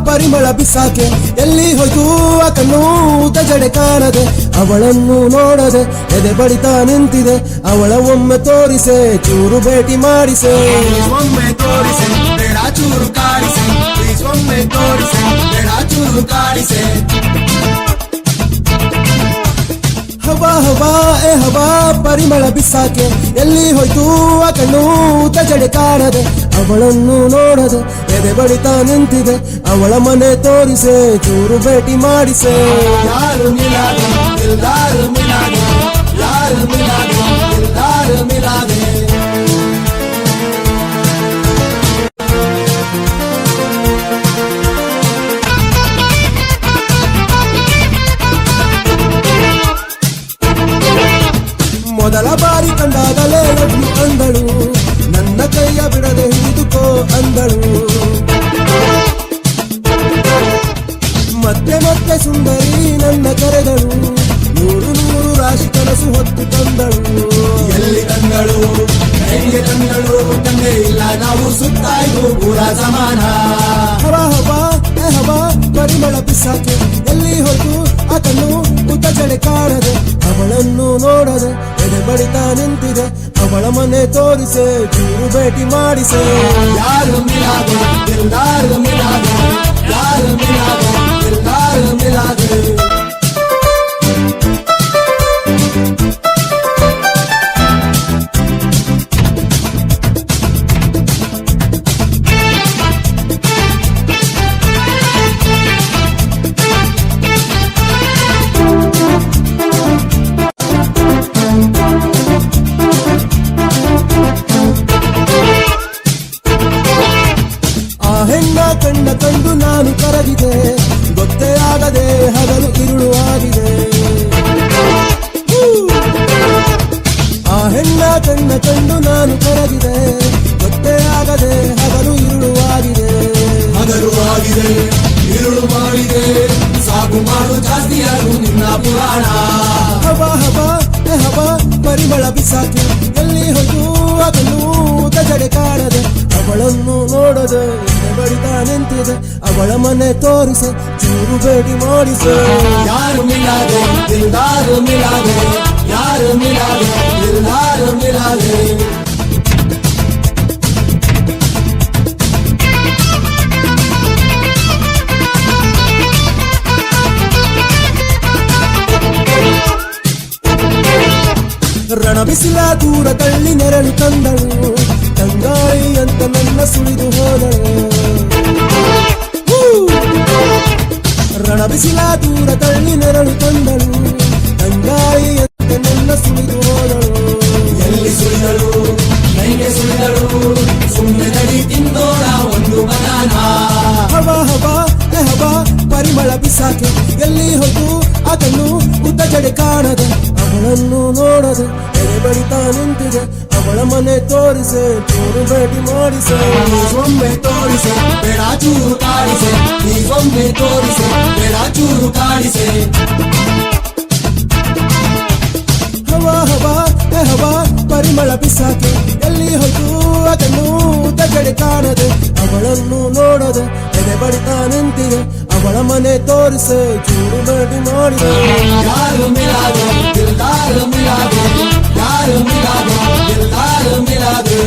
ಪರಿಮಳ ಬಿಸಾಕೆ ಎಲ್ಲಿ ಹೋಯ್ತು ಆ ಕಣ್ಣು ಜಡೆ ಕಾಣದೆ, ಅವಳನ್ನು ನೋಡದೆ ಎದೆ ಬಡಿತಾ ನಿಂತಿದೆ. ಅವಳ ಒಮ್ಮೆ ತೋರಿಸೆ ಚೂರು ಭೇಟಿ ಮಾಡಿಸೆ, ಒಮ್ಮೆ ತೋರಿಸೆ ಬೇಡ ಚೂರು ಕಾಡಿಸೆ, ಪ್ಲೀಸ್ ಒಮ್ಮೆ ತೋರಿಸೆ ಬೇಡ ಚೂರು ಕಾಡಿಸೆ. ಹವಾ ಹವಾ ಏ ಹವಾ ಪರಿಮಳ ಬಿಸಾಕೆ ಎಲ್ಲಿ ಹೋಯ್ತು ಆ ಕಣ್ಣು ಜಡೆ ಕಾಣದೆ, ಅವಳನ್ನು ನೋಡದೆ ಎದೆ ಬಡಿತಾ ನಿಂತಿದೆ. ಅವಳ ಮನೆ ತೋರಿಸೆ ಚೂರು ಭೇಟಿ ಮಾಡಿಸೆ. ಯಾರು ಮಿಲಾದೆ ದಿಲ್ದಾರ್ ಮಿಲಾದೆ, ಯಾರು ಮಿಲಾದೆ ದಿಲ್ದಾರ್ ಮಿಲಾದೆ. ಮೊದಲ ಬಾರಿ ಕಂಡಾಗಲೇ ಲಡ್ಡು ಅಂದಳು, ನನ್ನ ಕೈಯ ಬಿಡದೆ ಹಿಡಿದುಕೋ ಅಂದಳು. ಮತ್ತೆ ಮತ್ತೆ ಸುಂದರಿ ನನ್ನ ಕರೆದಳು, ನೂರು ನೂರು ರಾಶಿ ಕನಸು ಹೊತ್ತು ತಂದಳು. ಎಲ್ಲಿ ತಂದಳು ಹೆಂಗೆ ತಂದಳು ತಂದೆ ಇಲ್ಲ ನಾವು ಸುತ್ತಾಯ್ತು ಪೂರ ಸಮಾನ. ಹವಾ ಹವಾ ಏ ಹವಾ ಪರಿಮಳ ಬಿಸಾಕೆ ಎಲ್ಲಿ ಹೋಯ್ತು ಆ ಕಣ್ಣು ಜಡೆ ಕಾಣದೆ, ಅವಳನ್ನು ನೋಡದೆ ಎದೆ ಬಡಿತಾ ನಿಂತಿದೆ. ಅವಳ ಮನೆ ತೋರಿಸೆ ಚೂರು ಭೇಟಿ ಮಾಡಿಸೆ. ಯಾರು ಮಿಲಾದೆ ದಿಲ್ದಾರ್ ಮಿಲಾದೆ, ಯಾರು ಮಿಲಾದೆ ದಿಲ್ದಾರ್ ಮಿಲಾದೆ. ಕಣ್ಣ ಕಂಡು ನಾನು ಕರಗಿದೆ, ಗೊತ್ತೇ ಆಗದೆ ಹಗಲು ಇರುಳು ಆಗಿದೆ. ಆ ಹೆಣ್ಣ ಕಣ್ಣ ಕಂಡು ನಾನು ಕರಗಿದೆ, ಗೊತ್ತೇ ಆಗದೆ ಹಗಲು ಇರುಳು ಆಗಿದೆ. ಹಗಲು ಆಗಿದೆ ಇರುಳು ಮಾಡಿದೆ, ಸಾಕು ಮಾಡು ಜಾಸ್ತಿಯಾಗು ನಿನ್ನ ಪುರಾಣ. ಹವಾ ಹವಾ ಏ ಹವಾ ಪರಿಮಳ ಬಿಸಾಕೆ ಎಲ್ಲಿ ಹೋಯ್ತು ಆ ಕಣ್ಣು ಜಡೆ ಕಾಣದೆ, ಅವಳನ್ನು ನೋಡದೆ ಬಡಿತಾ ನಿಂತಿದೆ. ಅವಳ ಮನೆ ತೋರಿಸೆ ಚೂರು ಭೇಟಿ ಮಾಡಿಸೆ. ಯಾರು ಮಿಲಾದೆ ದಿಲ್ದಾರ್ ಮಿಲಾದೆ, ಯಾರು ಮಿಲಾದೆ ದಿಲ್ದಾರ್ ಮಿಲಾದೆ. ರಣ ಬಿಸಿಲ ದೂರ ತಳ್ಳಿ ನೆರಳು ತಂದಳು, ತಂಗಾಳಿ ಅಂತ ನನ್ನ ಸುಳಿದು ಹೋದಳು. ರಣ ಬಿಸಿಲ ದೂರ ತಳ್ಳಿ ನೆರಳು ತಂದಳು, ತಂಗಾಳಿ ಅಂತ ನನ್ನ ಸುಳಿದು ಹೋದಳು. ಎಲ್ಲಿ ಸುಳಿದಳು ನೈಗೆ ಸುಳಿದಳು, ಸುಮ್ಮನೆ ನಡಿ ತಿಂದೋಣ ಒಂದು ಬನಾನ. ಹವಾ ಹವಾ ಏ ಹವಾ ಪರಿಮಳ ಬಿಸಾಕೆ ಎಲ್ಲಿ ಹೋಯ್ತು ಆ ಕಣ್ಣು ಜಡೆ ಕಾಣದೆ, ಅವಳನ್ನು ನೋಡದೆ ಎದೆ ಬಡಿತಾ ನಿಂತಿದೆ. ಅವಳ ಮನೆ ತೋರಿಸೆ ಚೂರು ಭೇಟಿ ಮಾಡಿಸೆ. ಒಮ್ಮೆ ತೋರಿಸೆ ಬೇಡ ಚೂರು ಕಾಡಿಸೆ, ಒಮ್ಮೆ ತೋರಿಸೆ ಬೇಡ ಚೂರು ಕಾಡಿಸೆ. ಹವಾ ಹವಾ ಏ ಹವಾ ಪರಿಮಳ ಬಿಸಾಕೆ ಎಲ್ಲಿ ಹೋಯ್ತು ಆ ಕಣ್ಣು ಜಡೆ ಕಾಣದೆ, ಅವಳನ್ನು ನೋಡದೆ ಎದೆ ಬಡಿತಾ ನಿಂತಿದೆ. ಅವಳ ಮನೆ ತೋರಿಸೆ ಚೂರು ಭೇಟಿ ಮಾಡಿದೆ. ಯಾರು ಮಿಲಾದೆ ದಿಲ್ದಾರ್ ಮಿಲಾದೆ, ಯಾರು ಮಿಲಾದೆ ದಿಲ್ದಾರ್ ಮಿಲಾದೆ.